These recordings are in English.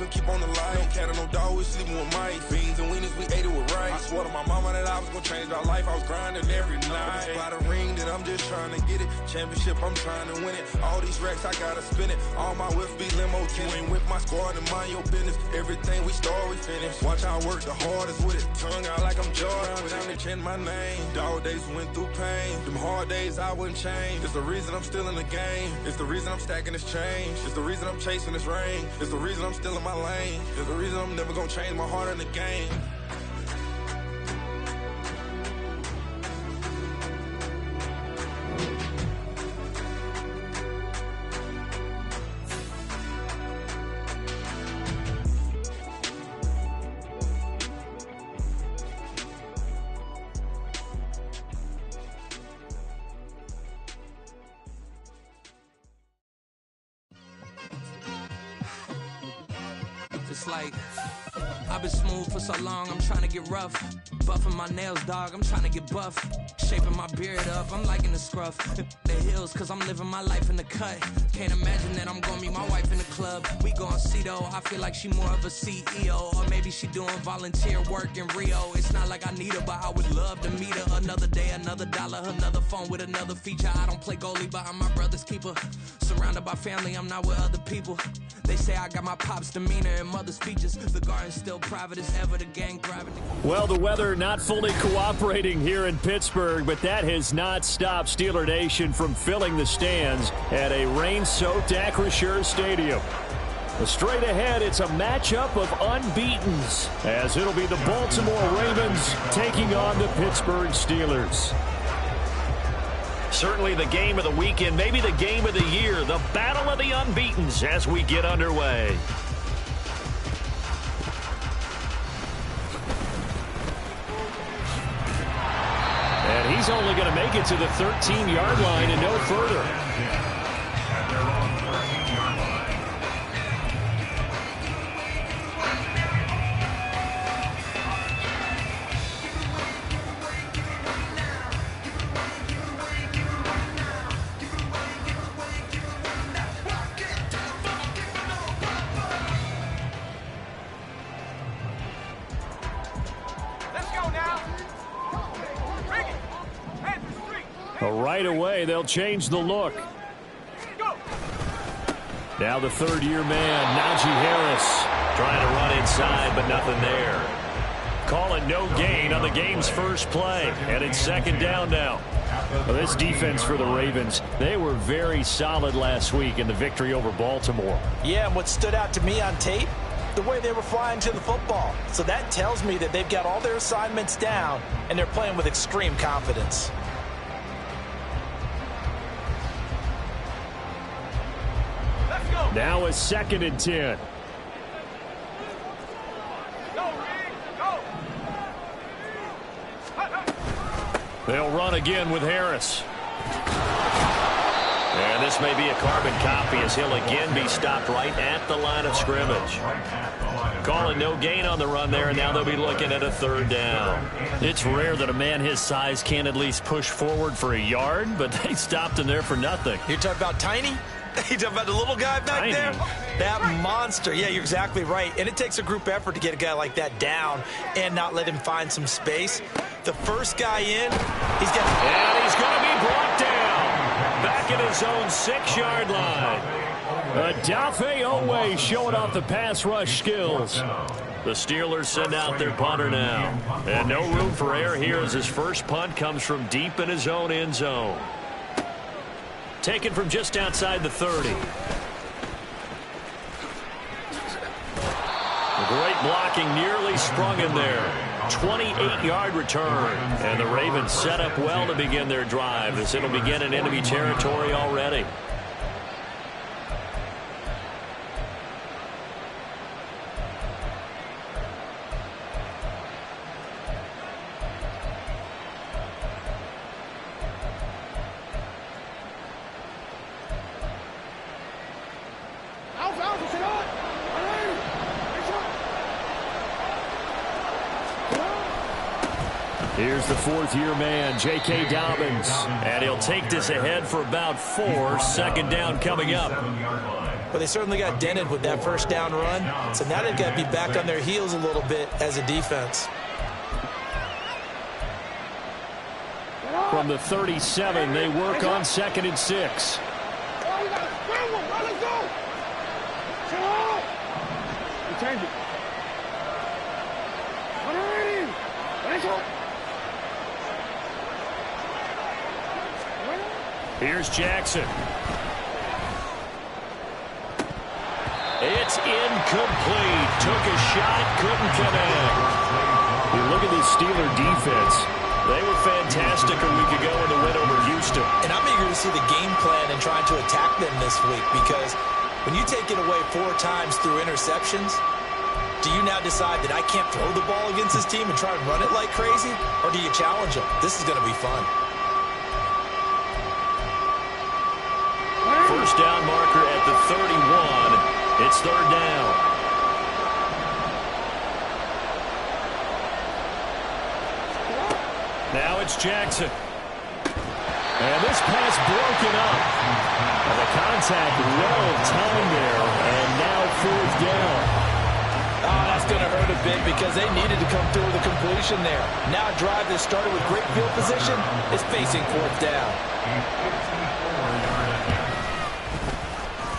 keep on the line. No cat or no dog, we sleeping with mice. Beans and wieners, we ate it with rice. I swore to my mama that I was gonna change our life. I was grinding every night. By the ring that I'm just trying to get it. Championship, I'm trying to win it. All these racks, I gotta spin it. All my whips be limo. You ain't with my squad and mind your business. Everything we start, we finish. Watch I work the hardest with it. Tongue out like I'm Jordan. Without me change my name. Dog days went through pain. Them hard days I wouldn't change. It's the reason I'm still in the game. It's the reason I'm stacking this change. It's the reason I'm chasing this ring. It's the reason I'm still in my lane. It's the reason I'm never gonna change my heart in the game. It's like, I've been smooth for so long, I'm trying to get rough. Buffing my nails, dog, I'm trying to get buff. Shaping my beard up, I'm liking the scruff. The hills, cause I'm living my life in the cut. Can't imagine that I'm gonna meet my wife in the club. We gon' see though, I feel like she more of a CEO. Or maybe she doing volunteer work in Rio. It's not like I need her, but I would love to meet her. Another day, another dollar, another phone with another feature. I don't play goalie, but I'm my brother's keeper. Surrounded by family, I'm not with other people. They say I got my pop's demeanor and mother's features. The garden's still private as ever, the gang private. Well, the weather not fully cooperating here in Pittsburgh, but that has not stopped Steeler Nation from filling the stands at a rain-soaked Acrisure Stadium. Straight ahead, it's a matchup of unbeatens, as it'll be the Baltimore Ravens taking on the Pittsburgh Steelers. Certainly the game of the weekend, maybe the game of the year, the battle of the unbeatens as we get underway. And he's only going to make it to the 13-yard line and no further. Right away, they'll change the look. Now the third-year man, Najee Harris, trying to run inside, but nothing there. Calling no gain on the game's first play, and it's second down now. Well, this defense for the Ravens, they were very solid last week in the victory over Baltimore. Yeah, and what stood out to me on tape, the way they were flying to the football. So that tells me that they've got all their assignments down, and they're playing with extreme confidence. Now a 2nd and 10. They'll run again with Harris. And this may be a carbon copy as he'll again be stopped right at the line of scrimmage. Calling no gain on the run there, and now they'll be looking at a 3rd down. It's rare that a man his size can at least push forward for a yard, but they stopped him there for nothing. You're talking about Tiny? You talking about the little guy back Tiny. there? That monster. Yeah, you're exactly right. And it takes a group effort to get a guy like that down and not let him find some space. The first guy in, he's got... And he's going to be brought down. Back at his own 6-yard line. Adafe Owe showing off the pass rush skills. The Steelers send out their punter now. And no room for error here as his first punt comes from deep in his own end zone. Taken from just outside the 30. Great blocking, nearly sprung him there. 28-yard return. And the Ravens set up well to begin their drive as it'll begin in enemy territory already. Here's the 4th-year man, J.K. Dobbins. And he'll take this ahead for about 4. 2nd down coming up. but they certainly got dented with that first down run. So now they've got to be back on their heels a little bit as a defense. From the 37, they work on 2nd and 6. Change it. Here's Jackson. It's incomplete. Took a shot, couldn't connect. You look at this Steeler defense. They were fantastic a week ago in the win over Houston. And I'm eager to see the game plan and trying to attack them this week, because when you take it away 4 times through interceptions, do you now decide that I can't throw the ball against this team and try and run it like crazy? Or do you challenge them? This is going to be fun. First down marker at the 31. It's 3rd down. Now it's Jackson. And this pass broken up. And the contact well timed there. And now 4th down. Oh, that's going to hurt a bit because they needed to come through with a completion there. Now a drive that started with great field position is facing 4th down.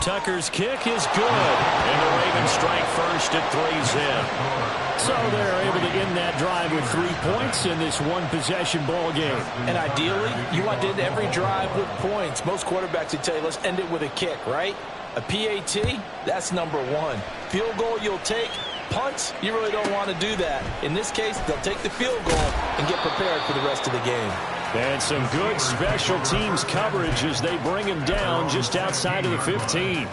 Tucker's kick is good. And the Ravens strike first at 3's in. So they're able to end that drive with 3 points in this one-possession ball game. And ideally, you want to end every drive with points. Most quarterbacks would tell you, let's end it with a kick, right? A PAT, that's number 1. Field goal you'll take. Punts, you really don't want to do that. In this case, they'll take the field goal and get prepared for the rest of the game. And some good special teams coverage as they bring him down just outside of the 15.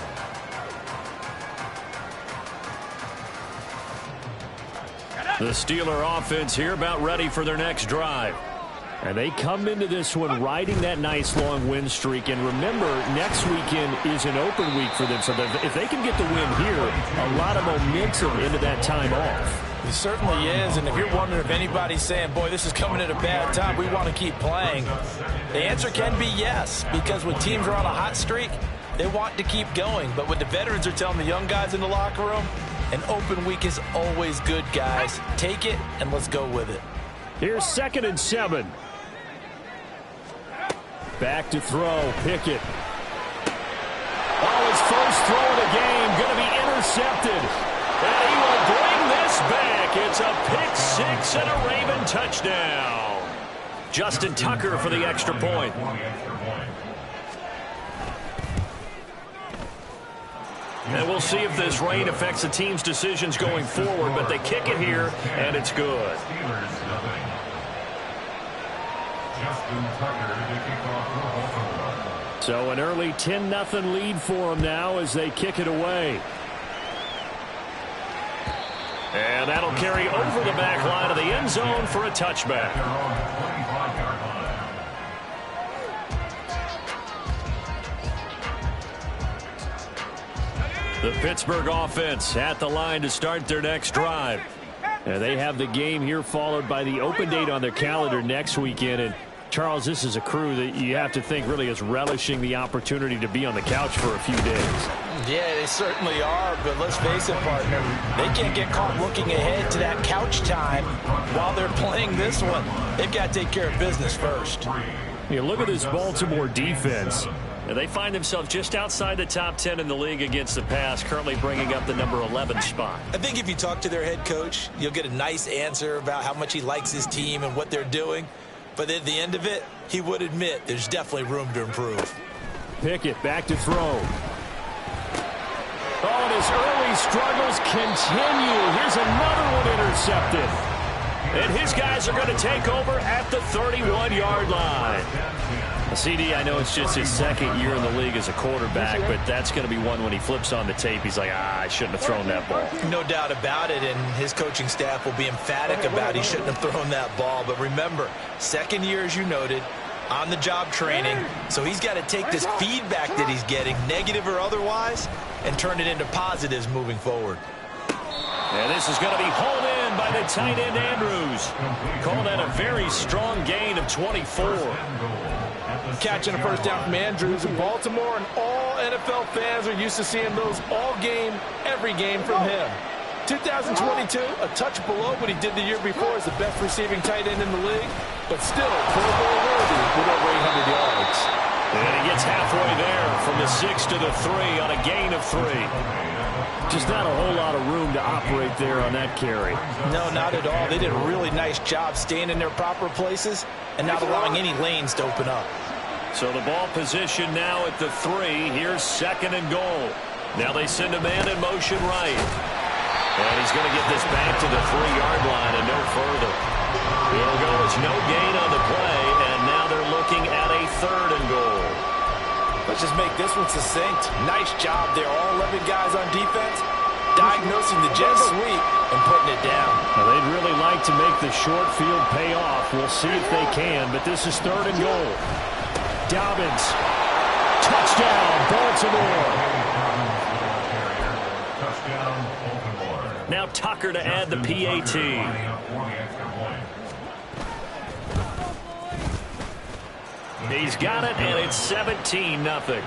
The Steeler offense here about ready for their next drive. And they come into this one riding that nice long win streak. And remember, next weekend is an open week for them. So if they can get the win here, a lot of momentum into that time off. It certainly is, and if you're wondering if anybody's saying, boy, this is coming at a bad time, we want to keep playing, the answer can be yes, because when teams are on a hot streak, they want to keep going. But what the veterans are telling the young guys in the locker room, an open week is always good, guys. Take it, and let's go with it. Here's 2nd and 7. Back to throw, Pickett. Oh, his first throw of the game, going to be intercepted. And he will bring this back. It's a pick-6 and a Raven touchdown. Justin Tucker for the extra point. And we'll see if this rain affects the team's decisions going forward, but they kick it here, and it's good. So an early 10-0 lead for them now as they kick it away. And that'll carry over the back line of the end zone for a touchback. The Pittsburgh offense at the line to start their next drive. And they have the game here followed by the open date on their calendar next weekend. And Charles, this is a crew that you have to think really is relishing the opportunity to be on the couch for a few days. Yeah, they certainly are, but let's face it, partner, they can't get caught looking ahead to that couch time while they're playing this one. They've got to take care of business first. You look at this Baltimore defense. They find themselves just outside the top 10 in the league against the pass, currently bringing up the number 11 spot. I think if you talk to their head coach, you'll get a nice answer about how much he likes his team and what they're doing. But at the end of it, he would admit there's definitely room to improve. Pickett back to throw. Oh, and his early struggles continue. Here's another one intercepted. And his guys are going to take over at the 31-yard line. CD, I know it's just his second year in the league as a quarterback, but that's going to be one when he flips on the tape. He's like, I shouldn't have thrown that ball. No doubt about it, and his coaching staff will be emphatic about he shouldn't have thrown that ball. But remember, second year, as you noted, on-the-job training, so he's got to take this feedback that he's getting, negative or otherwise, and turn it into positives moving forward. And this is going to be hauled in by the tight end Andrews. Call that a very strong gain of 24. Catching a first down from Andrews in Baltimore, an all NFL fans are used to seeing those all game, every game from him. 2022, a touch below what he did the year before as the best receiving tight end in the league, but still Pro Bowl worthy with over 800 yards. And he gets halfway there from the 6 to the 3 on a gain of 3. Just not a whole lot of room to operate there on that carry. No, not at all. They did a really nice job staying in their proper places and not allowing any lanes to open up. So the ball position now at the 3. Here's 2nd and goal. Now they send a man in motion right. And he's going to get this back to the 3-yard line and no further. It'll go as no gain on the play, and now they're looking at a 3rd and goal. Let's just make this one succinct. Nice job there. All 11 guys on defense diagnosing the jet sweep and putting it down. Now, they'd really like to make the short field pay off. We'll see if they can, but this is 3rd and goal. Dobbins. Touchdown, Baltimore. Now Tucker to add the PAT. He's got it, and it's 17-0.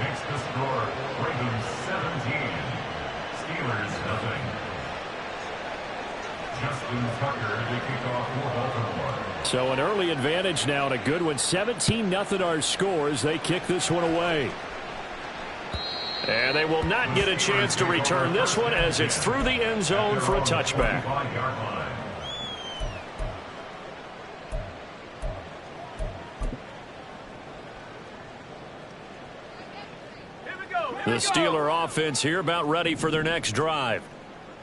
So an early advantage now and a good one. 17-0 our score as they kick this one away. And they will not get a chance to return this one as it's through the end zone for a touchback. The Steeler offense here about ready for their next drive.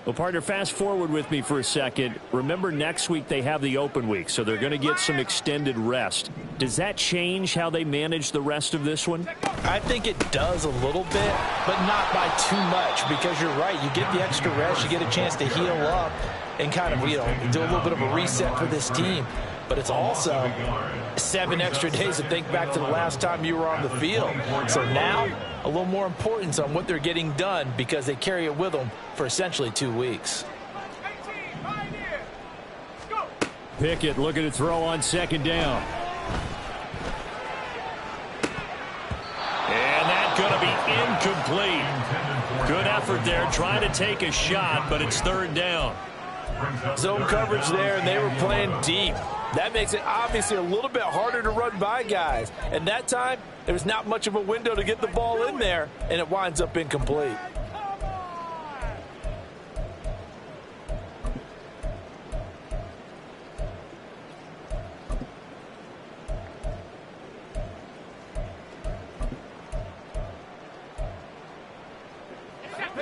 Well, partner, fast forward with me for a second. Remember, next week they have the open week, so they're going to get some extended rest. Does that change how they manage the rest of this one? I think it does a little bit, but not by too much, because you're right. You get the extra rest, you get a chance to heal up and kind of, do a little bit of a reset for this team. But it's also 7 extra days to think back to the last time you were on the field. So now, a little more importance on what they're getting done because they carry it with them for essentially 2 weeks. Pickett looking to throw on 2nd down. And that's going to be incomplete. Good effort there trying to take a shot, but it's 3rd down. Zone coverage there, and they were playing deep. That makes it obviously a little bit harder to run by guys. And that time, there's not much of a window to get the ball in there, and it winds up incomplete.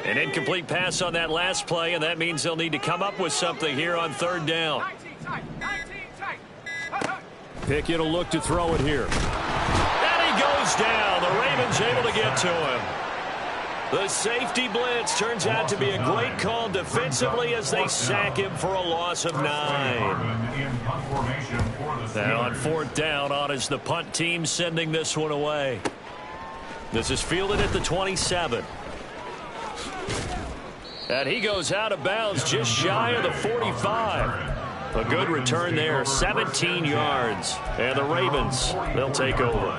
An incomplete pass on that last play, and that means they'll need to come up with something here on 3rd down. Pickett will look to throw it here. And he goes down. The Ravens able to get to him. The safety blitz turns out to be a great call defensively as they sack him for a loss of 9. Now on 4th down, on is the punt team sending this one away. This is fielded at the 27. And he goes out of bounds just shy of the 45. A good return there, 17 yards. And the Ravens, they'll take over.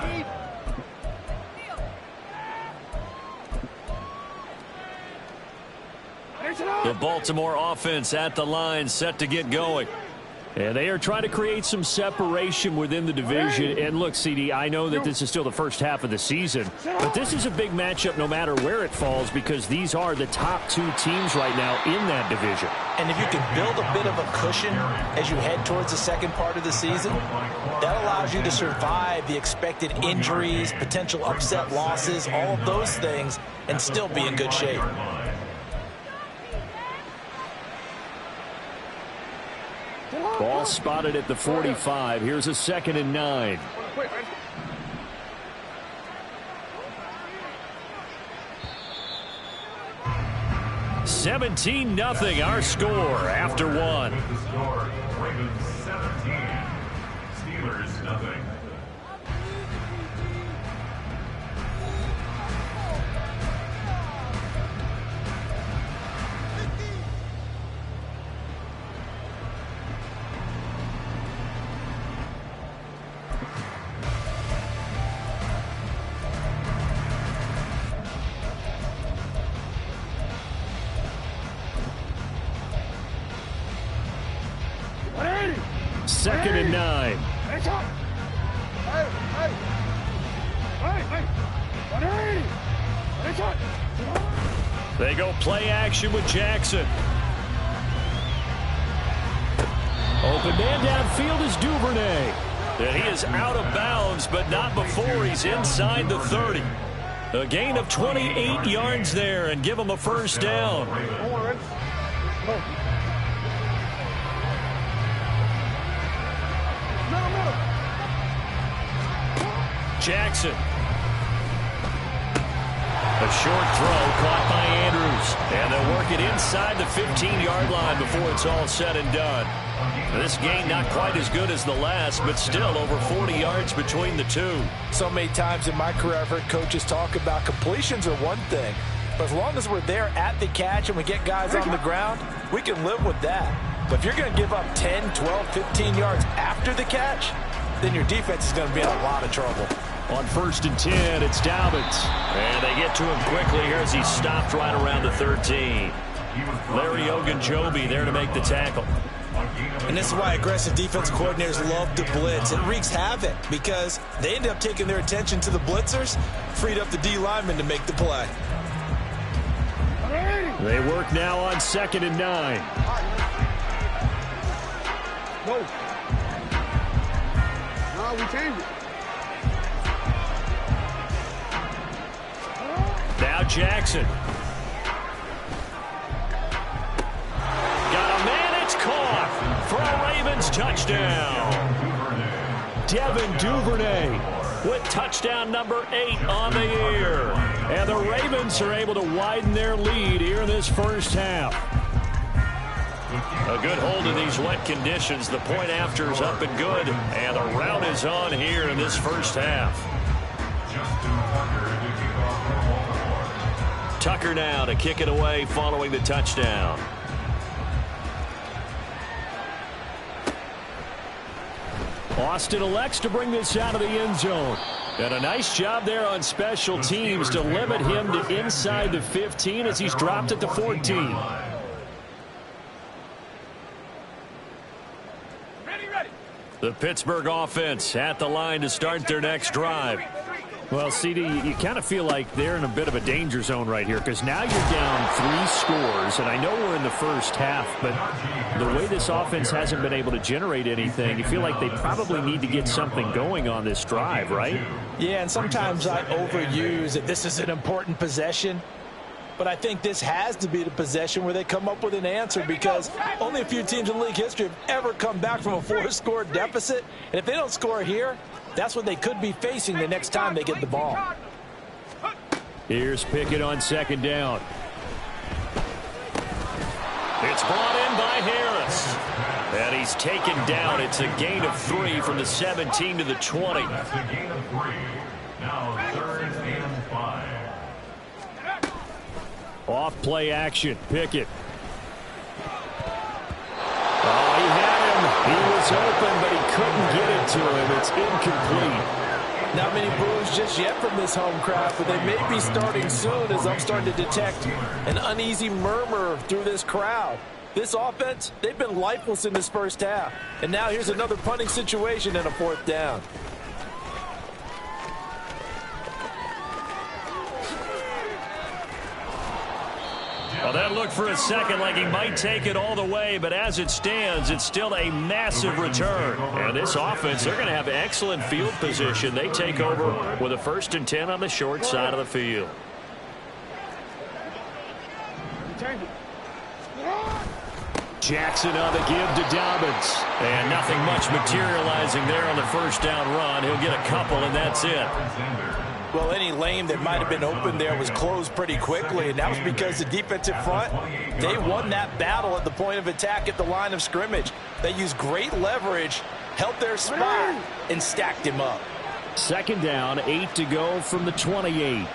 The Baltimore offense at the line, set to get going. And they are trying to create some separation within the division. And look, CD, I know that this is still the first half of the season, but this is a big matchup no matter where it falls because these are the top 2 teams right now in that division. And if you can build a bit of a cushion as you head towards the second part of the season, that allows you to survive the expected injuries, potential upset losses, all of those things, and still be in good shape. Ball spotted at the 45. Here's a 2nd and 9. $17-0 our score after 1. Ravens 17, Steelers nothing. 2nd and 9. They go play action with Jackson. Open man downfield is Duvernay. And he is out of bounds, but not before he's inside the 30. A gain of 28 yards there and give him a first down. Jackson. A short throw caught by Andrews. And they'll work it inside the 15-yard line before it's all said and done. This gain not quite as good as the last, but still over 40 yards between the two. So many times in my career I've heard coaches talk about completions are one thing. But as long as we're there at the catch and we get guys on the ground, we can live with that. But if you're going to give up 10, 12, 15 yards after the catch, then your defense is going to be in a lot of trouble. On 1st and 10, it's Dobbins. And they get to him quickly here as he's stopped right around the 13. Larry Ogunjobi there to make the tackle. And this is why aggressive defense coordinators love to blitz. It wreaks havoc because they end up taking their attention to the blitzers, freed up the D lineman to make the play. They work now on 2nd and 9. No, we changed it. Now Jackson. Got a man, it's caught for a Ravens touchdown. Devin Duvernay with touchdown number 8 on the year. And the Ravens are able to widen their lead here in this first half. A good hold in these wet conditions. The point after is up and good. And the rout is on here in this first half. Tucker now to kick it away following the touchdown. Austin elects to bring this out of the end zone. And a nice job there on special teams to limit him to inside the 15 as he's dropped at the 14. The Pittsburgh offense at the line to start their next drive. Well, CD, you kind of feel like they're in a bit of a danger zone right here because now you're down 3 scores, and I know we're in the first half, but the way this offense hasn't been able to generate anything, you feel like they probably need to get something going on this drive, right? Yeah, and sometimes I overuse that this is an important possession, but I think this has to be the possession where they come up with an answer because only a few teams in league history have ever come back from a 4-score deficit, and if they don't score here, that's what they could be facing the next time they get the ball. Here's Pickett on 2nd down. It's brought in by Harris. And he's taken down. It's a gain of 3 from the 17 to the 20. That's a gain of 3. Now 3rd and 5. Off play action. Pickett. Oh, he had him. He was open, but he couldn't get it to him. It's incomplete. Not many boos just yet from this home crowd, but they may be starting soon as I'm starting to detect an uneasy murmur through this crowd. This offense, they've been lifeless in this first half. And now here's another punting situation and a 4th down. Well, that looked for a second like he might take it all the way, but as it stands, it's still a massive return. And this offense, they're going to have excellent field position. They take over with a 1st and 10 on the short side of the field. Jackson on the give to Dobbins. And nothing much materializing there on the 1st down run. He'll get a couple, and that's it. Well, any lane that might have been open there was closed pretty quickly, and that was because the defensive front, they won that battle at the point of attack at the line of scrimmage. They used great leverage, held their spot, and stacked him up. 2nd down, 8 to go from the 28.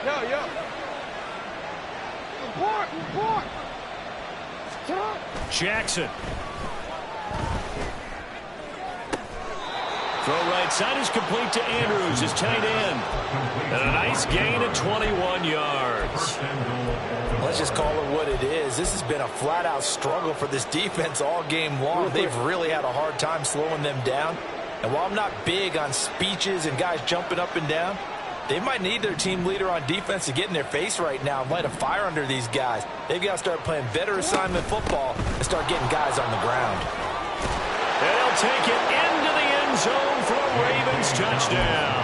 Yo. Report. Jackson. Throw right side is complete to Andrews, his tight end. And a nice gain of 21 yards. Let's let's just call it what it is. This has been a flat-out struggle for this defense all game long. They've really had a hard time slowing them down. And while I'm not big on speeches and guys jumping up and down, they might need their team leader on defense to get in their face right now and light a fire under these guys. They've got to start playing better assignment football and start getting guys on the ground. And he'll take it into the end zone for a Ravens touchdown.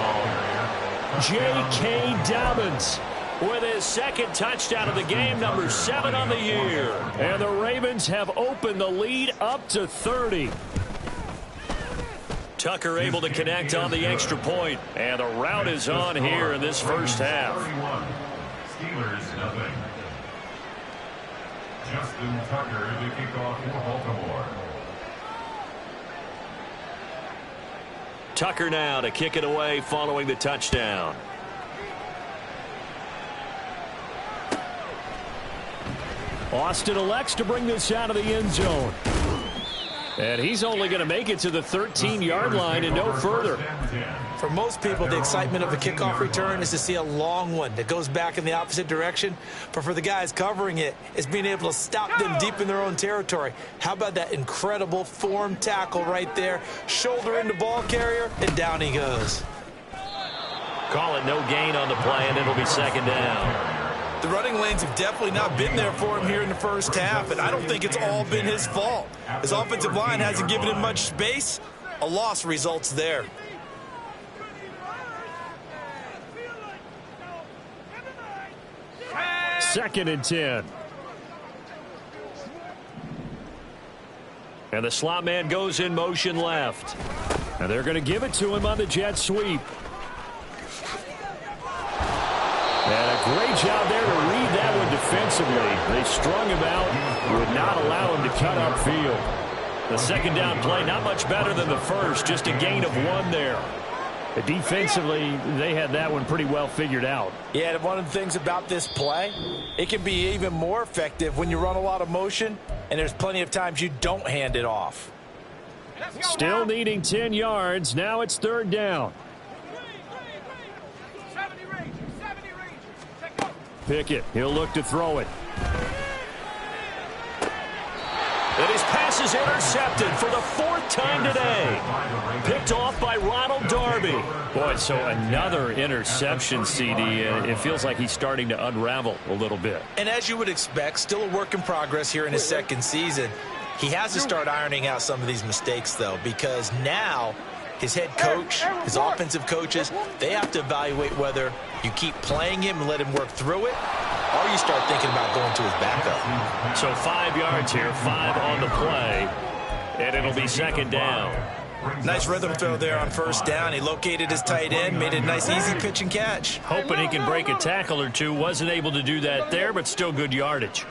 J.K. Dobbins with his second touchdown of the game, number 7 on the year. And the Ravens have opened the lead up to 30. Tucker able to connect on the extra point, and the route is on here in this first half. Steelers nothing. Justin Tucker to kick off for Baltimore. Tucker now to kick it away following the touchdown. Austin elects to bring this out of the end zone. And he's only going to make it to the 13-yard line and no further. For most people, the excitement of a kickoff return is to see a long one that goes back in the opposite direction. But for the guys covering it, it's being able to stop them deep in their own territory. How about that incredible form tackle right there? Shoulder into ball carrier, and down he goes. Call it no gain on the play, and it'll be second down. The running lanes have definitely not been there for him here in the first half, and I don't think it's all been his fault. His offensive line hasn't given him much space. A loss results there. Second and 10. And the slot man goes in motion left. And they're going to give it to him on the jet sweep. And a great job there to read that one defensively. They strung him out, would not allow him to cut upfield. The second down play, not much better than the first, just a gain of 1 there. Defensively, they had that one pretty well figured out. Yeah, and one of the things about this play, it can be even more effective when you run a lot of motion, and there's plenty of times you don't hand it off. Still needing 10 yards. Now it's third down. Pickett, he'll look to throw it. And his pass is intercepted for the 4th time today. Picked off by Ronald Darby. Boy, so another interception, CD. It feels like he's starting to unravel a little bit. And as you would expect, still a work in progress here in his second season. He has to start ironing out some of these mistakes, though, because now his head coach, his offensive coaches, they have to evaluate whether you keep playing him and let him work through it, or you start thinking about going to his backup. So 5 yards here, 5 on the play, and it'll be second down. Nice rhythm throw there on first down. He located his tight end, made it a nice easy pitch and catch. Hoping he can break a tackle or two. Wasn't able to do that there, but still good yardage.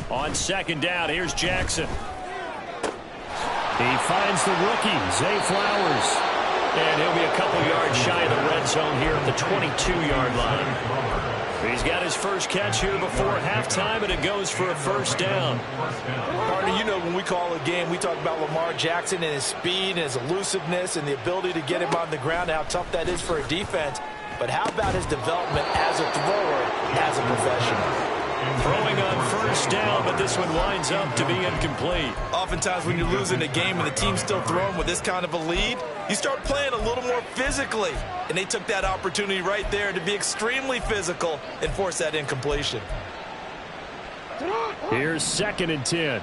On second down, here's Jackson. He finds the rookie, Zay Flowers. And he'll be a couple yards shy of the red zone here at the 22-yard line. He's got his first catch here before halftime, and it goes for a first down. Partner, you know when we call a game, we talk about Lamar Jackson and his speed and his elusiveness and the ability to get him on the ground and how tough that is for a defense. But how about his development as a thrower, as a professional? Throwing on first down, but this one winds up to be incomplete. Oftentimes when you're losing a game and the team's still throwing with this kind of a lead, you start playing a little more physically. And they took that opportunity right there to be extremely physical and force that incompletion. Here's second and 10.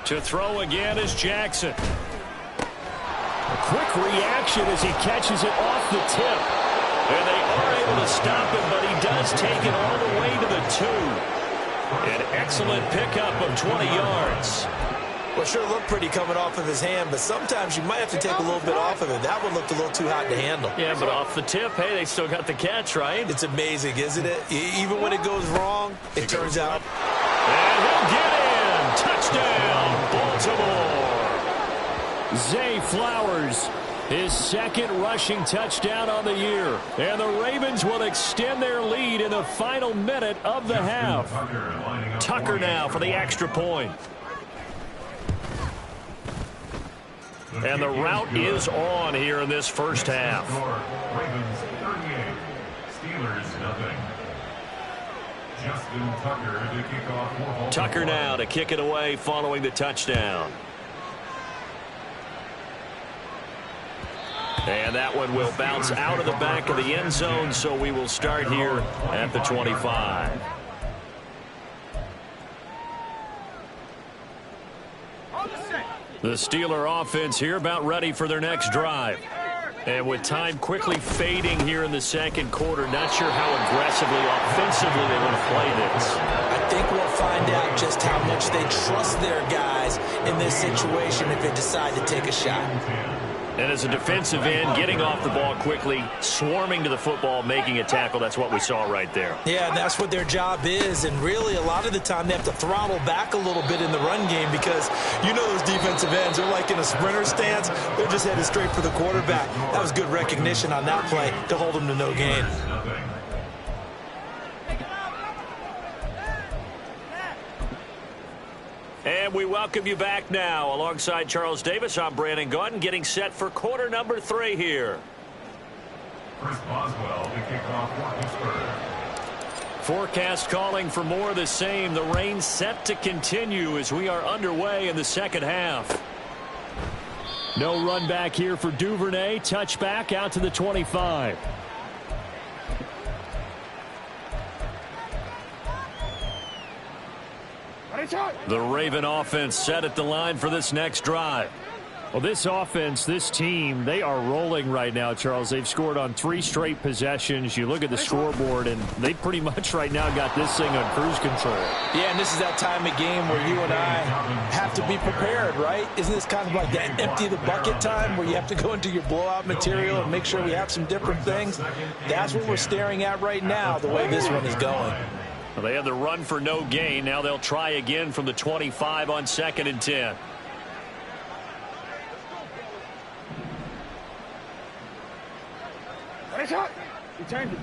To throw again is Jackson. A quick reaction as he catches it off the tip. And they are able to stop him, but he does take it all the way to the 2. An excellent pickup of 20 yards. Well, sure looked pretty coming off of his hand, but sometimes you might have to take a little bit off of it. That one looked a little too hot to handle. Yeah, but off the tip, hey, they still got the catch, right? It's amazing, isn't it? Even when it goes wrong, it turns out. And he'll get in. Touchdown, Baltimore. Zay Flowers, his second rushing touchdown on the year. And the Ravens will extend their lead in the final minute of the half. Tucker now for the extra point. And the route is on here in this first half. Ravens 38, Steelers nothing. Justin Tucker to kick off. Tucker now to kick it away following the touchdown. And that one will bounce out of the back of the end zone, so we will start here at the 25. The Steeler offense here about ready for their next drive. And with time quickly fading here in the second quarter, not sure how aggressively, offensively they want to play this. I think we'll find out just how much they trust their guys in this situation if they decide to take a shot. And as a defensive end, getting off the ball quickly, swarming to the football, making a tackle, that's what we saw right there. Yeah, that's what their job is. And really, a lot of the time, they have to throttle back a little bit in the run game because you know those defensive ends, they're like in a sprinter stance. They're just headed straight for the quarterback. That was good recognition on that play to hold them to no gain. And we welcome you back now. Alongside Charles Davis, I'm Brandon Gaudin, getting set for quarter number 3 here. Chris Boswell to kick off for Pittsburgh. Forecast calling for more of the same. The rain set to continue as we are underway in the second half. No run back here for Duvernay. Touchback out to the 25. The Raven offense set at the line for this next drive. Well, this offense, this team, they are rolling right now, Charles. They've scored on 3 straight possessions. You look at the scoreboard, and they pretty much right now got this thing on cruise control. Yeah, and this is that time of game where you and I have to be prepared, right? Isn't this kind of like that empty the bucket time where you have to go into your blowout material and make sure we have some different things? That's what we're staring at right now, the way this one is going. Well, they had the run for no gain. Now they'll try again from the 25 on 2nd and 10. What a shot! You turned it.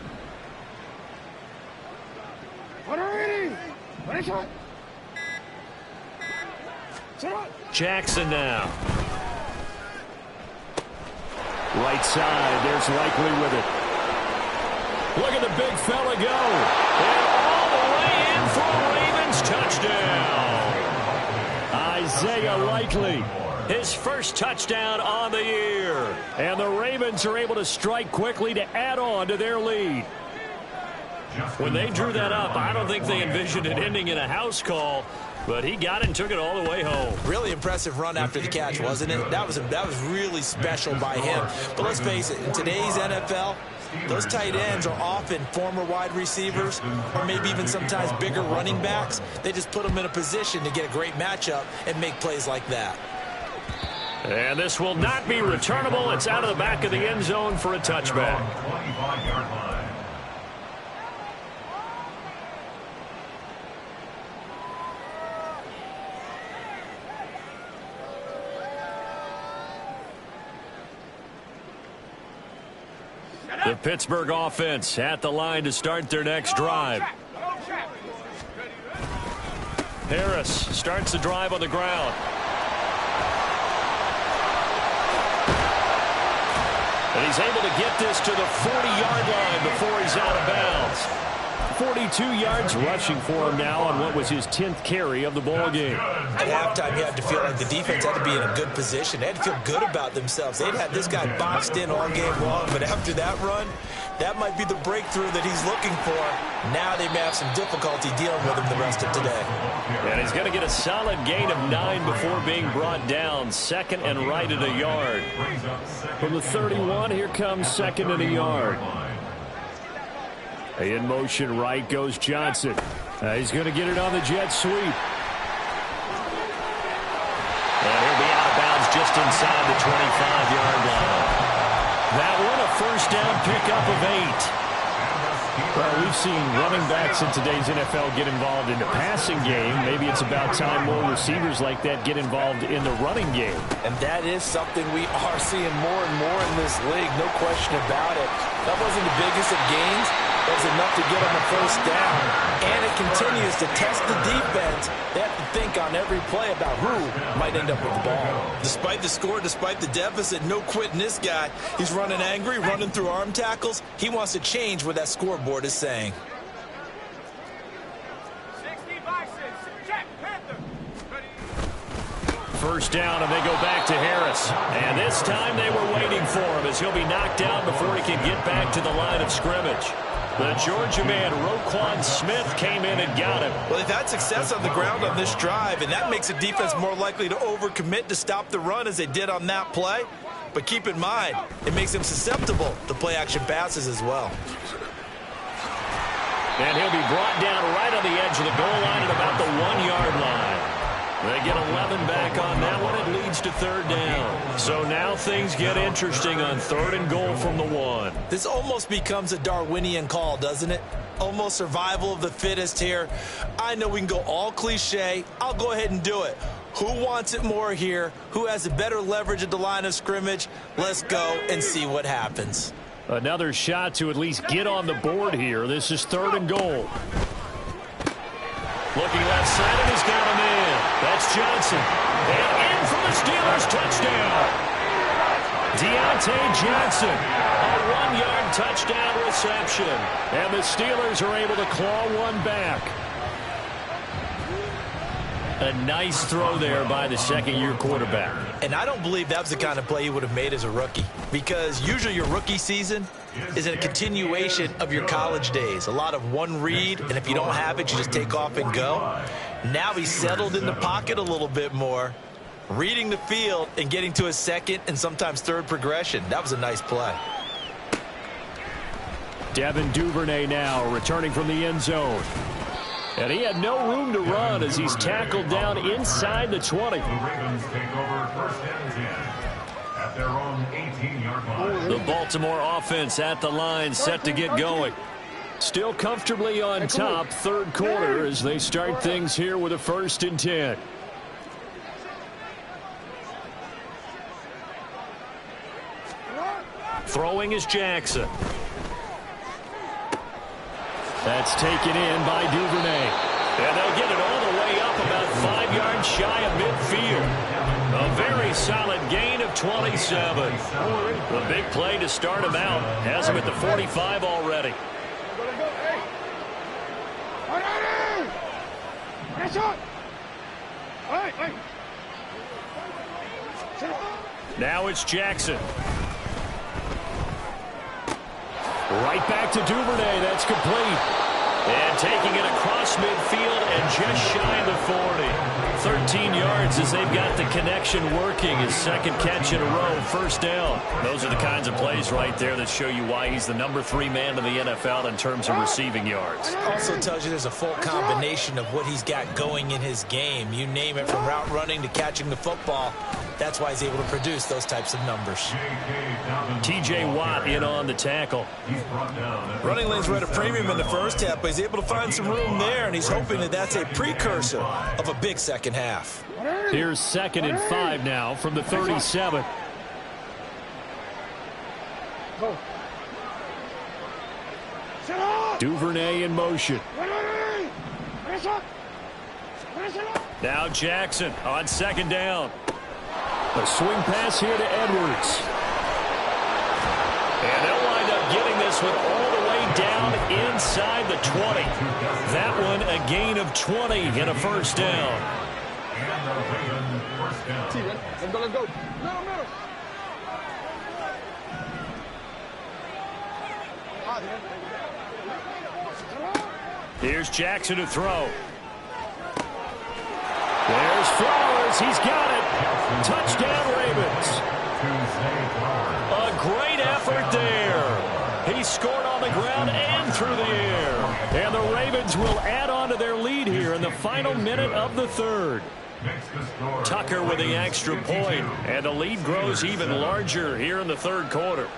What a reading! What a shot! Jackson now. Right side. There's Likely with it. Look at the big fella go. And all the way in for a Ravens touchdown. Isaiah Likely. His first touchdown on the year. And the Ravens are able to strike quickly to add on to their lead. When they drew that up, I don't think they envisioned it ending in a house call, but he got it and took it all the way home. Really impressive run after the catch, wasn't it? That was really special by him. But let's face it, in today's NFL, those tight ends are often former wide receivers or maybe even sometimes bigger running backs. They just put them in a position to get a great matchup and make plays like that. And this will not be returnable. It's out of the back of the end zone for a touchback. 25-yard line. The Pittsburgh offense at the line to start their next drive. Harris starts the drive on the ground. And he's able to get this to the 40-yard line before he's out of bounds. 42 yards rushing for him now on what was his 10th carry of the ball game. At halftime, you had to feel like the defense had to be in a good position. They had to feel good about themselves. They'd had this guy boxed in all game long, but after that run, that might be the breakthrough that he's looking for. Now they may have some difficulty dealing with him the rest of today. And he's going to get a solid gain of 9 before being brought down. Second and right at a yard. From the 31, here comes second and a yard. In motion right goes Johnson. He's going to get it on the jet sweep. And he'll be out of bounds just inside the 25-yard line. That one a first down pickup of 8. Well, we've seen running backs in today's NFL get involved in the passing game. Maybe it's about time more receivers like that get involved in the running game. And that is something we are seeing more and more in this league, no question about it. That wasn't the biggest of gains, That was enough to get them a first down. And it continues to test the defense. They have to think on every play about who might end up with the ball. Despite the score, despite the deficit, no quitting this guy. He's running angry, running through arm tackles. He wants to change what that scoreboard is saying. First down, and they go back to Harris. And this time they were waiting for him as he'll be knocked down before he can get back to the line of scrimmage. The Georgia man, Roquan Smith, came in and got him. Well, they've had success on the ground on this drive, and that makes the defense more likely to overcommit to stop the run as they did on that play. But keep in mind, it makes them susceptible to play-action passes as well. And he'll be brought down right on the edge of the goal line at about the 1-yard line. They get 11 back on that one. It leads to third down. So now things get interesting on 3rd and goal from the 1. This almost becomes a Darwinian call, doesn't it? Almost survival of the fittest here. I know we can go all cliche. I'll go ahead and do it. Who wants it more here? Who has the better leverage at the line of scrimmage? Let's go and see what happens. Another shot to at least get on the board here. This is 3rd and goal. Looking left side, and he's got him in. That's Johnson. And in for the Steelers touchdown. Deontay Johnson, a 1-yard touchdown reception. And the Steelers are able to claw one back. A nice throw there by the second-year quarterback. And I don't believe that was the kind of play he would have made as a rookie, because usually your rookie season is a continuation of your college days. A lot of one read, and if you don't have it, you just take off and go. Now he's settled in the pocket a little bit more, reading the field and getting to his second and sometimes third progression. That was a nice play. Devin Duvernay now returning from the end zone. And he had no room to run as he's tackled down inside the 20. The Ravens take over 1st and 10 at their own 18-yard line. The Baltimore offense at the line, set to get going. Still comfortably on top, 3rd quarter as they start things here with a 1st and 10. Throwing is Jackson. That's taken in by Duvernay. And they'll get it all the way up about 5 yards shy of midfield. A very solid gain of 27. The big play to start him out. Has him at the 45 already. Now it's Jackson. Right back to Duvernay. That's complete. And taking it across midfield and just shy of the 40. 13 yards as they've got the connection working. His 2nd catch in a row, 1st down. Those are the kinds of plays right there that show you why he's the number 3 man in the NFL in terms of receiving yards. Also tells you there's a full combination of what he's got going in his game. You name it, from route running to catching the football. That's why he's able to produce those types of numbers. T.J. Watt in on the tackle. Running lanes were at a premium in the first half, but he's able to find some room there, and he's hoping that that's a precursor of a big second half. Here's 2nd and 5 now from the 37. Duvernay in motion. Now Jackson on 2nd down. A swing pass here to Edwards. And they'll wind up getting this one all the way down inside the 20. That one a gain of 20 and a 1st down. And the Ravens 1st down. Let's go. Here's Jackson to throw. There's Flowers. He's got it. Touchdown, Ravens. A great effort there. He scored on the ground and through the air. And the Ravens will add on to their lead here in the final minute of the 3rd. Tucker with the extra point, and the lead grows even larger here in the 3rd quarter.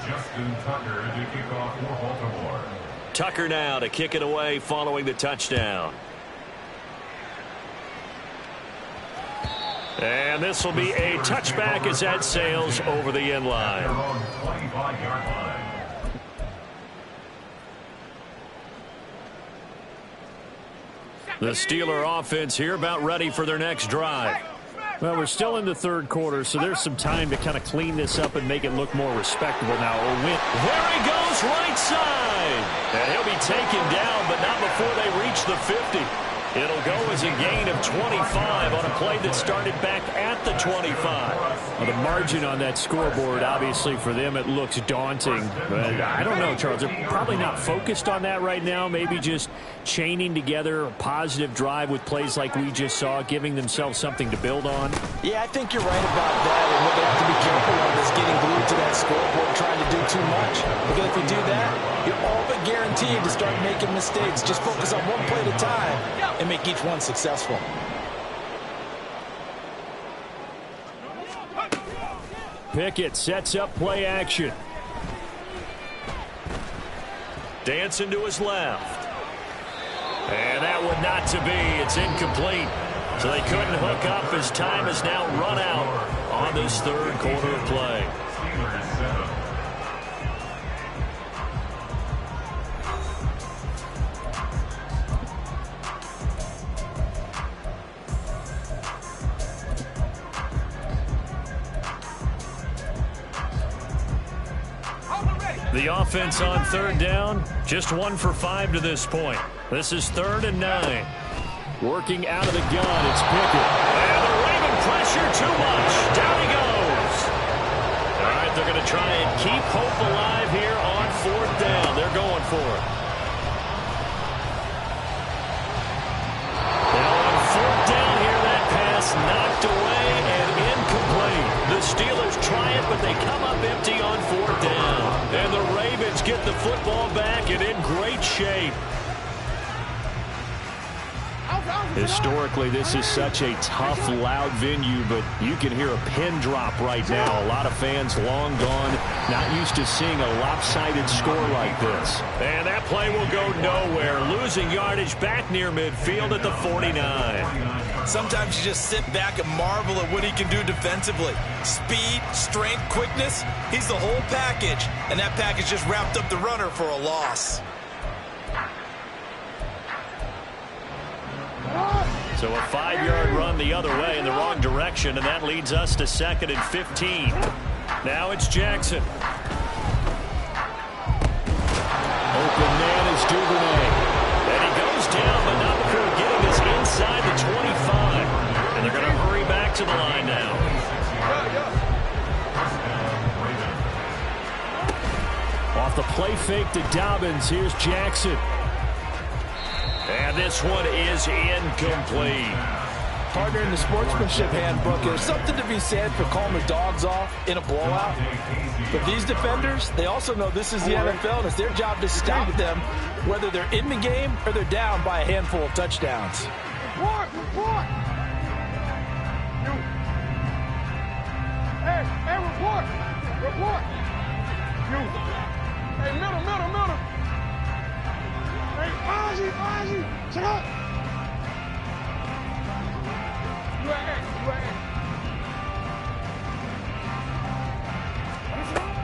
Justin Tucker to kick off for Baltimore. Tucker now to kick it away following the touchdown. And this will be a touchback as that sails over the end line. The Steeler offense here about ready for their next drive. Well, we're still in the third quarter, so there's some time to kind of clean this up and make it look more respectable now. There he goes, right side. And he'll be taken down, but not before they reach the 50. It'll go as a gain of 25 on a play that started back at the 25. Well, the margin on that scoreboard, obviously, for them, it looks daunting. But I don't know, Charles. They're probably not focused on that right now. Maybe just chaining together a positive drive with plays like we just saw, giving themselves something to build on. Yeah, I think you're right about that. And what they have to be careful of is getting glued to that scoreboard trying to do too much. Because if you do that, you're all but guaranteed to start making mistakes. Just focus on one play at a time and make each one successful. Pickett sets up play action. Dancing to his left. And that one not to be. It's incomplete. So they couldn't hook up as time has now run out on this third quarter of play. The offense on third down, just 1 for 5 to this point. This is 3rd and 9. Working out of the gun, it's Pickett. And the Raven pressure too much. Down he goes. All right, they're going to try and keep hope alive here on 4th down. They're going for it. Now on 4th down here, that pass knocked away and incomplete. The Steelers try it, but they come up empty on 4th down. And the Ravens get the football back and in great shape. Historically, this is such a tough, loud venue, but you can hear a pin drop right now. A lot of fans long gone, not used to seeing a lopsided score like this. And that play will go nowhere. Losing yardage back near midfield at the 49. Sometimes you just sit back and marvel at what he can do defensively. Speed, strength, quickness, he's the whole package. And that package just wrapped up the runner for a loss. So a 5-yard run the other way in the wrong direction, and that leads us to 2nd and 15. Now it's Jackson. Open man is Duvernay. And he goes down, but not before getting us inside the 25. And they're going to hurry back to the line now. Off the play fake to Dobbins, here's Jackson. And this one is incomplete. Partner, in the sportsmanship handbook, there's something to be said for calling the dogs off in a blowout. But these defenders, they also know this is the NFL, and it's their job to stop them, whether they're in the game or they're down by a handful of touchdowns. Report! Report! Hey, report! Report! Hey, middle! Hey, Ozzy! Shut up!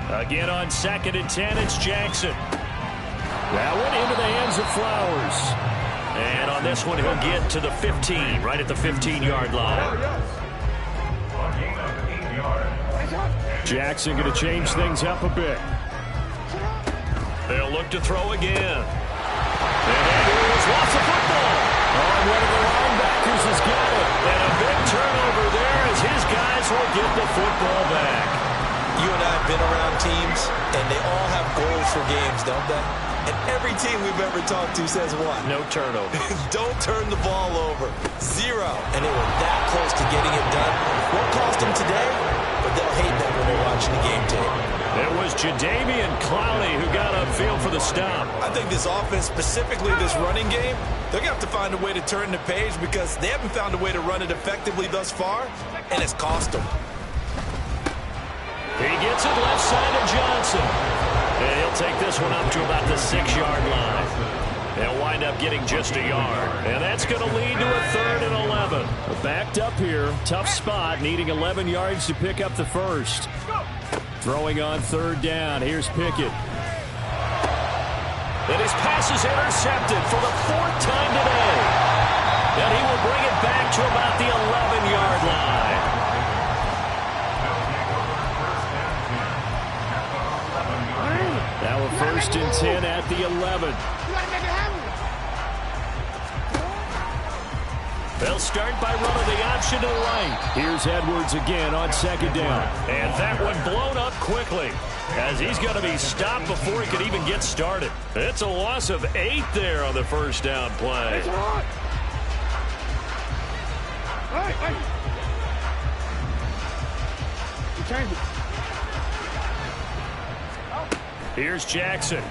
Again on 2nd and 10, it's Jackson. That one into the hands of Flowers. And on this one, he'll get to the 15, right at the 15-yard line. Jackson going to change things up a bit. They'll look to throw again. And Andrews lost the football. Oh, one of the linebackers has got it. And a big turnover there as his guys will get the football back. You and I have been around teams, and they all have goals for games, don't they? And every team we've ever talked to says what? No turnover. Don't turn the ball over. 0. And they were that close to getting it done. Won't cost them today, but they'll hate that when they're watching the game tape. It was Jadeveon Clowney who got upfield for the stop. I think this offense, specifically this running game, they're going to have to find a way to turn the page because they haven't found a way to run it effectively thus far, and it's cost them. He gets it left side to Johnson. And he'll take this one up to about the 6-yard line. They'll wind up getting just a yard. And that's going to lead to a 3rd and 11. Backed up here. Tough spot. Needing 11 yards to pick up the first. Throwing on 3rd down. Here's Pickett. And his pass is intercepted for the 4th time today. And he will bring it back to about the 11-yard line. Now a 1st and 10 at the 11. They'll start by running the option to the right. Here's Edwards again on 2nd down. And that one blown up quickly, as he's going to be stopped before he could even get started. It's a loss of 8 there on the 1st down play. Here's Jackson.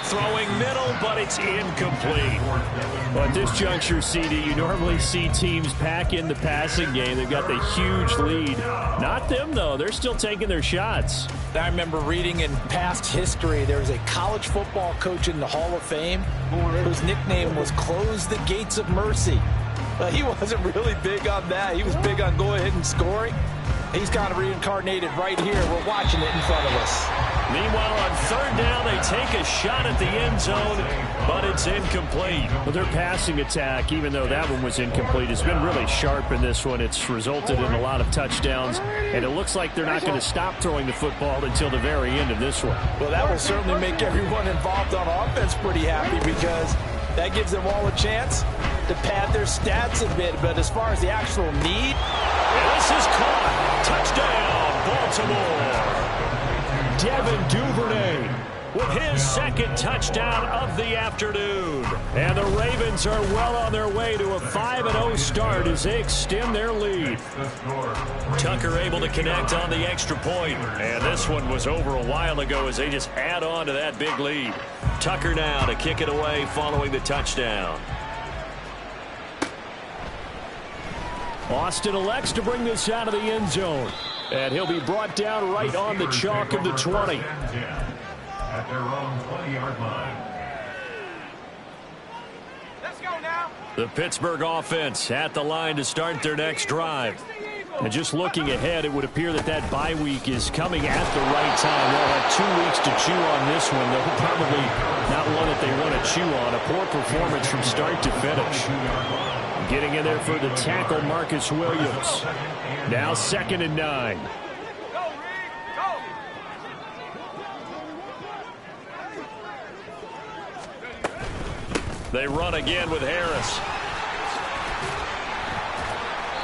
Throwing middle, but it's incomplete. Well, at this juncture, CD, you normally see teams pack in the passing game. They've got the huge lead. Not them, though. They're still taking their shots. I remember reading in past history, there was a college football coach in the Hall of Fame whose nickname was Close the Gates of Mercy. But he wasn't really big on that. He was big on go ahead and scoring. He's kind of reincarnated right here. We're watching it in front of us. Meanwhile, on 3rd down, they take a shot at the end zone, but it's incomplete. Well, their passing attack, even though that one was incomplete, has been really sharp in this one. It's resulted in a lot of touchdowns, and it looks like they're not going to stop throwing the football until the very end of this one. Well, that will certainly make everyone involved on offense pretty happy, because that gives them all a chance to pad their stats a bit. But as far as the actual need, this is caught. Touchdown, Baltimore. Devin Duvernay with his 2nd touchdown of the afternoon. And the Ravens are well on their way to a 5-0 start as they extend their lead. Tucker able to connect on the extra point. And this one was over a while ago as they just add on to that big lead. Tucker now to kick it away following the touchdown. Austin elects to bring this out of the end zone. And he'll be brought down right on the chalk of the 20. At their own 20-yard line. Let's go now. The Pittsburgh offense at the line to start their next drive. And just looking ahead, it would appear that that bye week is coming at the right time. They'll have 2 weeks to chew on this one, though probably not one that they want to chew on. A poor performance from start to finish. Getting in there for the tackle, Marcus Williams. Now 2nd and 9. They run again with Harris.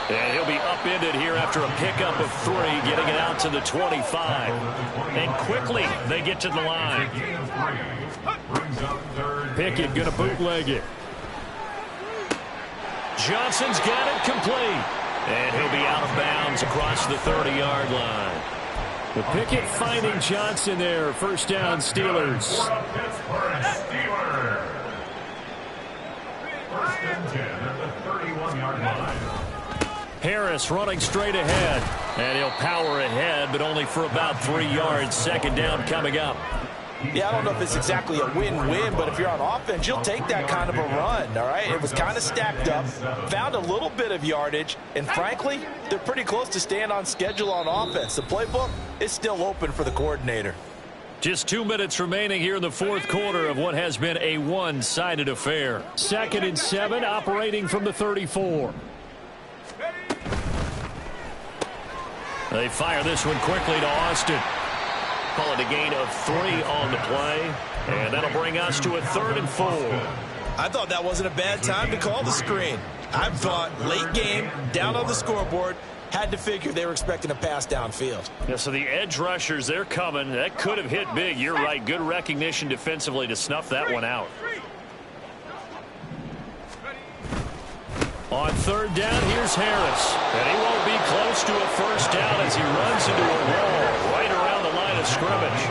And he'll be upended here after a pickup of 3, getting it out to the 25. And quickly they get to the line. Pickett going to bootleg it. Johnson's got it complete. And he'll be out of bounds across the 30-yard line. The Pickett finding Johnson there. 1st down, Steelers. 1st and 10 at the 31-yard line. Harris running straight ahead. And he'll power ahead, but only for about 3 yards. 2nd down coming up. Yeah, I don't know if it's exactly a win-win, but if you're on offense, you'll take that kind of a run, all right? It was kind of stacked up, found a little bit of yardage, and frankly, they're pretty close to staying on schedule on offense. The playbook is still open for the coordinator. Just 2 minutes remaining here in the 4th quarter of what has been a one-sided affair. 2nd and 7, operating from the 34. They fire this one quickly to Austin. Call it a gain of 3 on the play. And that'll bring us to a 3rd and 4. I thought that wasn't a bad time to call the screen. I thought late game, down on the scoreboard, had to figure they were expecting a pass downfield. Yeah, so the edge rushers, they're coming. That could have hit big. You're right. Good recognition defensively to snuff that one out. On 3rd down, here's Harris. And he won't be close to a 1st down as he runs into a wall right around the line of scrimmage.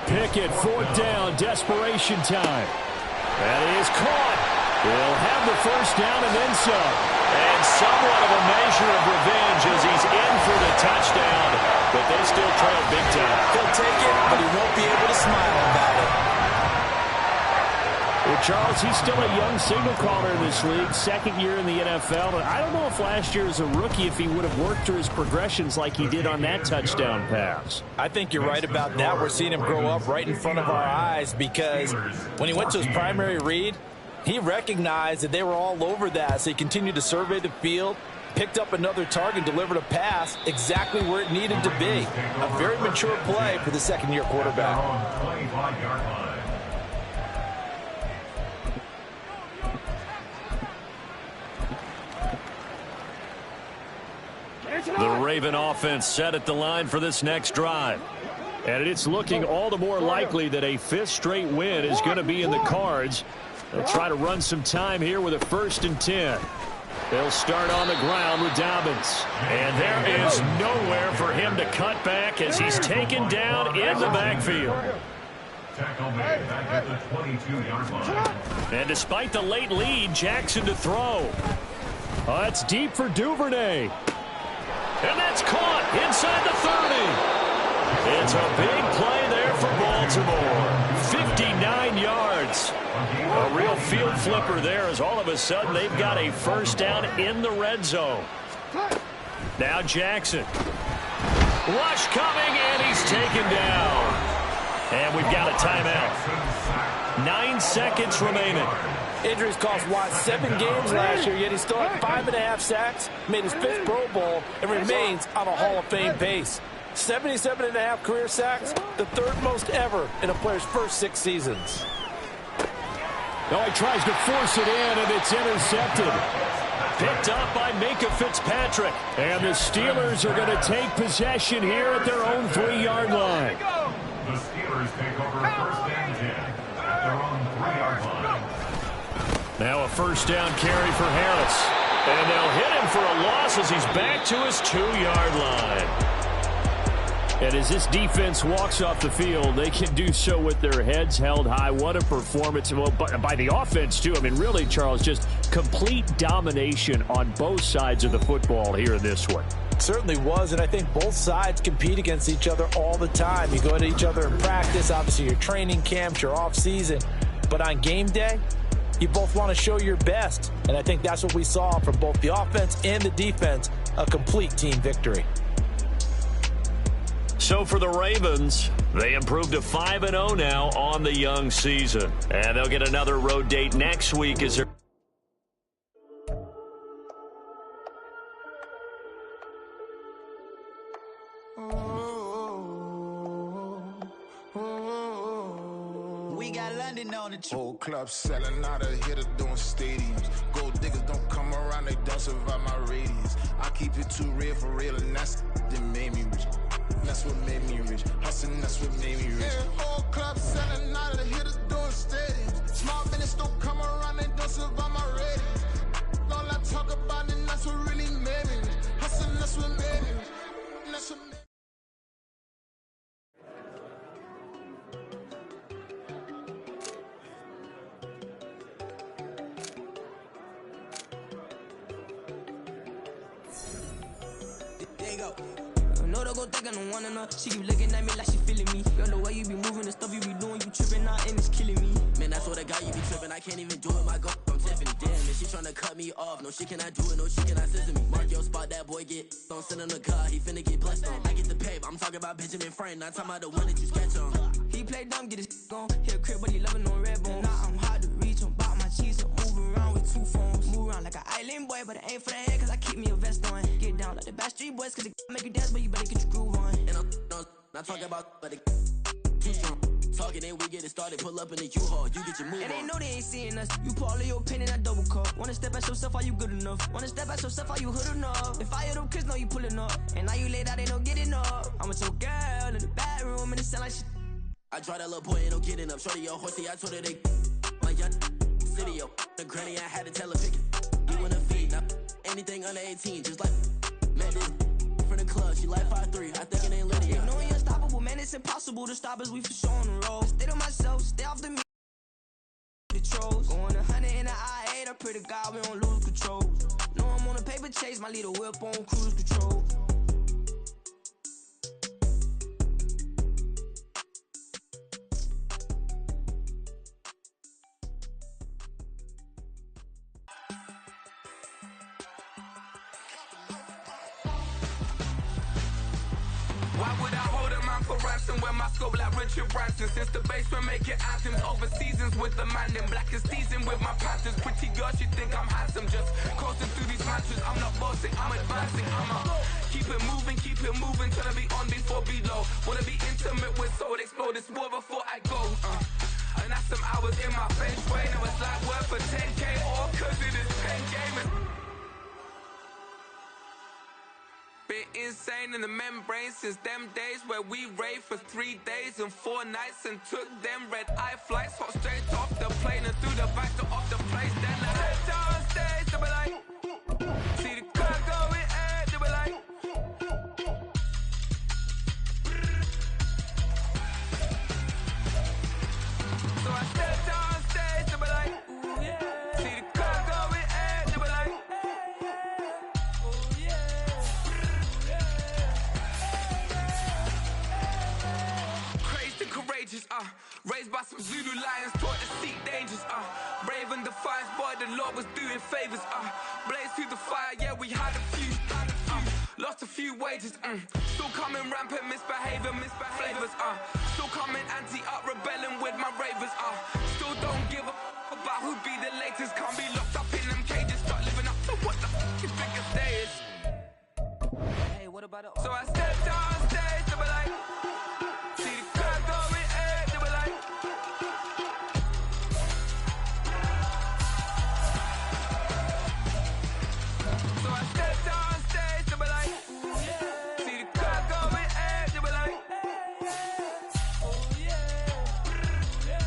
Pickett, 4th down, desperation time. And he is caught. He'll have the 1st down and then some. And somewhat of a measure of revenge as he's in for the touchdown. But they still trail big time. He'll take it, but he won't be able to smile about it. Well, Charles, he's still a young signal caller in this league, second year in the NFL. But I don't know if last year as a rookie, if he would have worked through his progressions like he did on that touchdown pass. I think you're right about that. We're seeing him grow up right in front of our eyes because when he went to his primary read, he recognized that they were all over that, so he continued to survey the field, picked up another target, delivered a pass exactly where it needed to be. A very mature play for the second-year quarterback. The Raven offense set at the line for this next drive. And it's looking all the more likely that a fifth straight win is going to be in the cards. They'll try to run some time here with a 1st and 10. They'll start on the ground with Dobbins. And there is nowhere for him to cut back as he's taken down in the backfield. Tackle made back at the 22-yard line. And despite the late lead, Jackson to throw. Oh, that's deep for Duvernay. And that's caught inside the 30. It's a big play there for Baltimore. 59 yards. A real field flipper there as all of a sudden they've got a first down in the red zone. Now Jackson. Rush coming, and he's taken down. And we've got a timeout. 9 seconds remaining. Injuries cost Watt 7 games last year, yet he still had 5.5 sacks, made his 5th Pro Bowl, and remains on a Hall of Fame pace. 77.5 career sacks, the 3rd most ever in a player's first 6 seasons. No, he tries to force it in, and it's intercepted. Picked up by Minka Fitzpatrick. And the Steelers are going to take possession here at their own 3-yard line. The Steelers take over 1st and 10 at their own 3-yard line. Now a first down carry for Harris. And they'll hit him for a loss as he's back to his 2-yard line. And as this defense walks off the field, they can do so with their heads held high. What a performance. Well, by the offense, too. I mean, really, Charles, just complete domination on both sides of the football here in this one. It certainly was, and I think both sides compete against each other all the time. You go at each other in practice, obviously your training camps, your off-season. But on game day, you both want to show your best. And I think that's what we saw from both the offense and the defense, a complete team victory. So for the Ravens, they improved to 5-0 now on the young season. And they'll get another road date next week as they're We got London on the Whole club selling out of hitter doing stadiums. Gold diggers don't come around, they don't survive my radius. I keep it too real for real, and that's that made me rich. That's what made me rich. Hustling, that's what made me rich. Yeah, whole club selling out of hitters doing stadiums. Small business don't come around, they don't survive my radius. All I talk about it, that's what really made me rich. Hustling, that's what made me rich. That's what made me rich. No, they gon' think I don't want enough. She keep looking at me like she feeling me. Girl, the way you be moving, the stuff you be doing, you tripping out and it's killing me. Man, that's what I got, you be tripping. I can't even do it, my girl. I'm Tiffany. Damn, and she tryna cut me off. No, she cannot do it, no, she cannot scissor me. Mark your spot, that boy get don't send in the car. He finna get blessed on. I get the pay, but I'm talking about Benjamin Franklin. Not talking about the one that you sketch on. He play dumb, get his gone. Hit a crib, but he loving on red bone. Now I'm hard to reach, I'm bout my cheese. I'm moving around with 2 phones. Move around like an island boy, but it ain't for the head, cause I keep me a vest on. Get down like the Backstreet Boys, cause it make you dance, but you better get your groove on. And I'm not talking about, but it too strong. Talking, then we get it started. Pull up in the U-Haul, you get your move on. And they know they ain't seeing us. You pull all of your pen in that double cup. Wanna step at yourself, are you good enough? Wanna step at yourself, are you hood enough? If I hear them kids, know you pulling up. And now you laid out, they don't get enough. I'm with your girl in the bedroom, and it sound like shit. I draw that little boy, ain't no getting up. Shorty, your horsey, I told her they my young city, yo. The granny, I had to tell her pick it. You wanna feed, now anything under 18, just like man, this from the club, she like 5'3", I think it ain't Lydia. No, we unstoppable, man, it's impossible to stop us, we for sure on the road. Stay to myself, stay off the trolls. Going 100 in the I-8, I pray to God we don't lose control. No, I'm on a paper chase, my little whip on cruise control. Why would I hold a man for ransom when my scope like Richard Branson? Since the basement make it anthems over seasons with the man in black is teasing with my Panthers. Pretty girl, she think I'm handsome, just coasting through these mantras. I'm not bossing, I'm advancing. Keep it moving, trying to be on before below. Wanna be intimate with soul, explode this war before I go. And that's some hours in my bench way. Now it's like worth for 10K, all cause it is 10 gamers. Been insane in the membrane since them days where we raved for 3 days and 4 nights and took them red-eye flights, hot straight off the plane and through the back door of the place. Then I head down stage, they be like, see the car going air, they be like, so I step down stage, they be like, ooh, yeah. See the car going air, they be like, ooh, yeah. Crazed and courageous, raised by some Zulu lions, taught to seek dangers, brave and defiant, boy, the Lord was doing favors, blaze through the fire, yeah, we had a few, lost a few wages, still coming rampant, misbehavior, flavors, still coming anti-up, rebelling with my ravers, still don't give a about who be the latest, can't be locked up in them cages, start living up to what the f is biggest day is. Hey, what about it? So I step down stage, they be like, see the crowd going air, they be like, so I step down stage, they be like, ooh, yeah. See the crowd going air, they be like, oh yeah, yeah.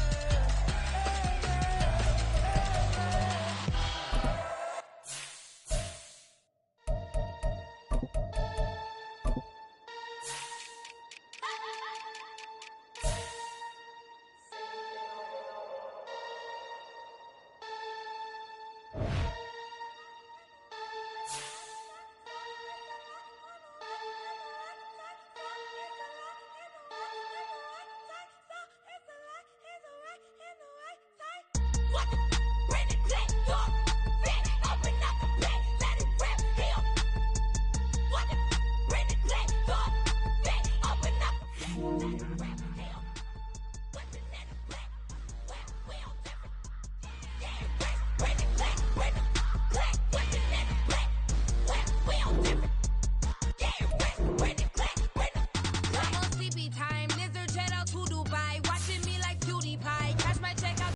What?